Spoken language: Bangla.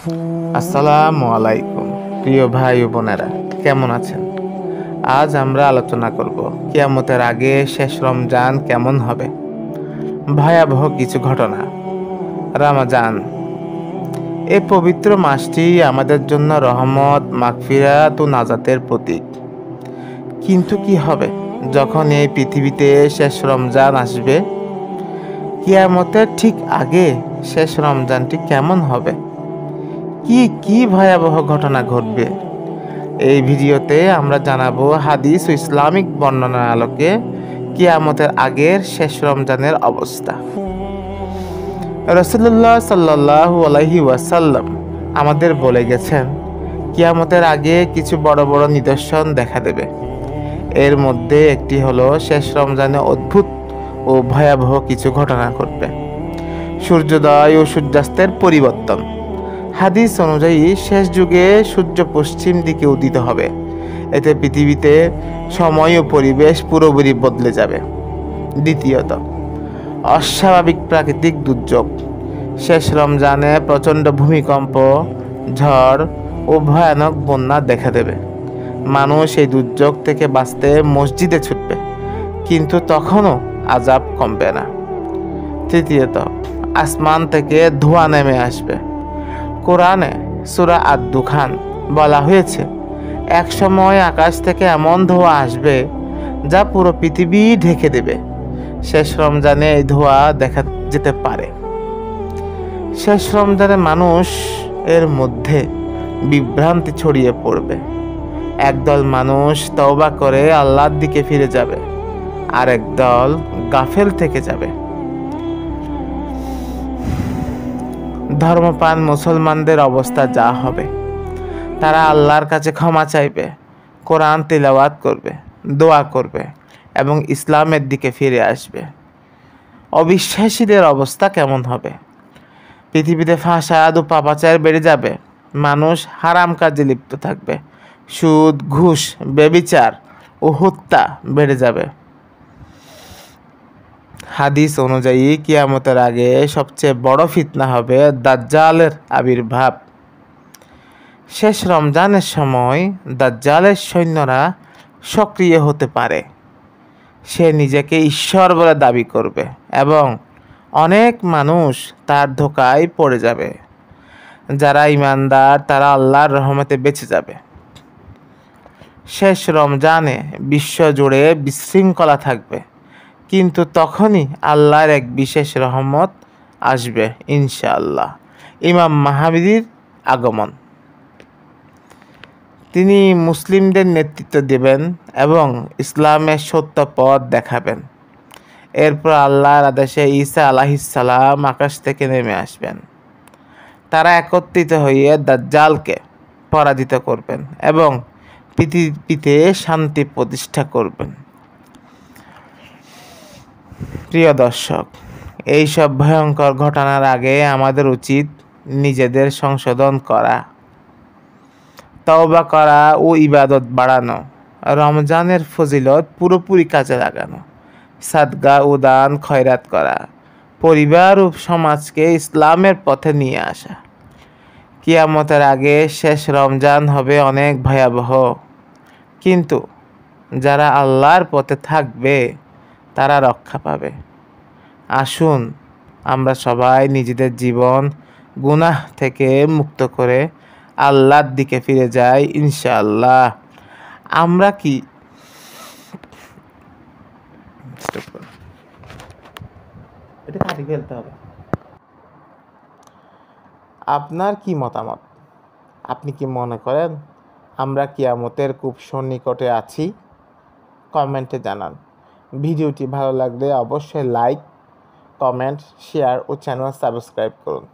আসসালামু আলাইকুম প্রিয় ভাই ও বোনেরা, কেমন আছেন? আজ আমরা আলোচনা করব কিয়ামতের আগে শেষ রমজান কেমন হবে। ভয়াবহ কিছু ঘটনা। রমজান, এই পবিত্র মাসটি আমাদের জন্য রহমত, মাগফিরাত ও নাজাতের প্রতীক। কিন্তু কি হবে যখন এই পৃথিবীতে শেষ রমজান আসবে? কিয়ামতের ঠিক আগে শেষ রমজানটি কেমন হবে? কি কি ভয়াবহ ঘটনা ঘটবে? এই ভিডিওতে আমরা জানাবো হাদিস ও ইসলামিক বর্ণনার আলোকে কিয়ামতের আগের শেষ রমজানের অবস্থা। রাসূলুল্লাহ সাল্লাল্লাহু আলাইহি ওয়াসাল্লাম আমাদের বলে গেছেন, কিয়ামতের আগে কিছু বড় বড় নিদর্শন দেখা দেবে। এর মধ্যে একটি হলো শেষ রমজানে অদ্ভুত ও ভয়াবহ কিছু ঘটনা ঘটবে। সূর্যোদয় ও সূর্যাস্তের পরিবর্তন। হাদিস অনুযায়ী শেষ যুগে সূর্য পশ্চিম দিকে উদিত হবে। এতে পৃথিবীতে সময় ও পরিবেশ পুরোপুরি বদলে যাবে। দ্বিতীয়ত, অস্বাভাবিক প্রাকৃতিক দুর্যোগ। শেষ রমজানে প্রচণ্ড ভূমিকম্প, ঝড় ও ভয়ানক বন্যা দেখা দেবে। মানুষ এই দুর্যোগ থেকে বাঁচতে মসজিদে ছুটবে, কিন্তু তখনও আযাব কমবে না। তৃতীয়ত, আসমান থেকে ধোঁয়া নেমে আসবে। কোরআনে সূরা আদ-দুখান বলা হয়েছে, এক সময় আকাশ থেকে এমন ধোঁয়া আসবে যা পুরো পৃথিবী ঢেকে দেবে। শেষ রমজানে এই ধোঁয়া দেখা যেতে পারে। শেষ রমজানে মানুষ এর মধ্যে বিভ্রান্তি ছড়িয়ে পড়বে। একদল মানুষ তওবা করে আল্লাহর দিকে ফিরে যাবে, আর একদল গাফেল থেকে যাবে। ধর্মপ্রাণ মুসলমানদের অবস্থা যা হবে, তারা আল্লাহর কাছে ক্ষমা চাইবে, কোরআন তিলাওয়াত করবে, দোয়া করবে এবং ইসলামের দিকে ফিরে আসবে। অবিশ্বাসীদের অবস্থা কেমন হবে? পৃথিবীতে ফাসাদ ও পাপাচার বেড়ে যাবে। মানুষ হারাম কাজে লিপ্ত থাকবে। সুদ, ঘুষ, ব্যভিচার ও হত্যা বেড়ে যাবে। হাদিস অনুযায়ী কিয়ামতের আগে সবচেয়ে বড় ফিতনা হবে দাজ্জালের আবির্ভাব। শেষ রমজানের সময় দাজ্জালের সৈন্যরা সক্রিয় হতে পারে। সে নিজেকে ঈশ্বর বলে দাবি করবে এবং অনেক মানুষ তার ধোঁকায় পড়ে যাবে। যারা ঈমানদার তারা আল্লাহর রহমতে বেঁচে যাবে। শেষ রমজানে বিশ্বজুড়ে বিশৃঙ্খলা থাকবে, কিন্তু তখনই আল্লাহর এক বিশেষ রহমত আসবে ইনশাআল্লাহ। ইমাম মাহদীর আগমন। তিনি মুসলিমদের নেতৃত্ব দেবেন এবং ইসলামের সত্য পথ দেখাবেন। এরপর আল্লাহর আদেশে ঈসা আলাইহিস সালাম আকাশ থেকে নেমে আসবেন। তারা একত্রিত হয়ে দাজ্জালকে পরাজিত করবেন এবং পৃথিবীতে শান্তি প্রতিষ্ঠা করবেন। প্রিয় দর্শক, এইসব ভয়ঙ্কর ঘটনার আগে আমাদের উচিত নিজেদের সংশোধন করা, তওবা করা ও ইবাদত বাড়ানো, রমজানের ফজিলত পুরোপুরি কাজে লাগানো, সাদকা ও দান খয়রাত করা, পরিবার ও সমাজকে ইসলামের পথে নিয়ে আসা। কিয়ামতের আগে শেষ রমজান হবে অনেক ভয়াবহ, কিন্তু যারা আল্লাহর পথে থাকবে তারা রক্ষা পাবে। আসুন আমরা সবাই নিজেদের জীবন গুনাহ থেকে মুক্ত করে আল্লাহর দিকে ফিরে যাই ইনশাআল্লাহ। আমরা কি এটা কাটি ফেলতে হবে? আপনার কি মতামত? আপনি কি মনে করেন আমরা কিয়ামতের খুব সন্নিকটে আছি? কমেন্টে জানান। ভিডিওটি ভালো লাগলে অবশ্যই লাইক, কমেন্ট, শেয়ার ও চ্যানেল সাবস্ক্রাইব করুন।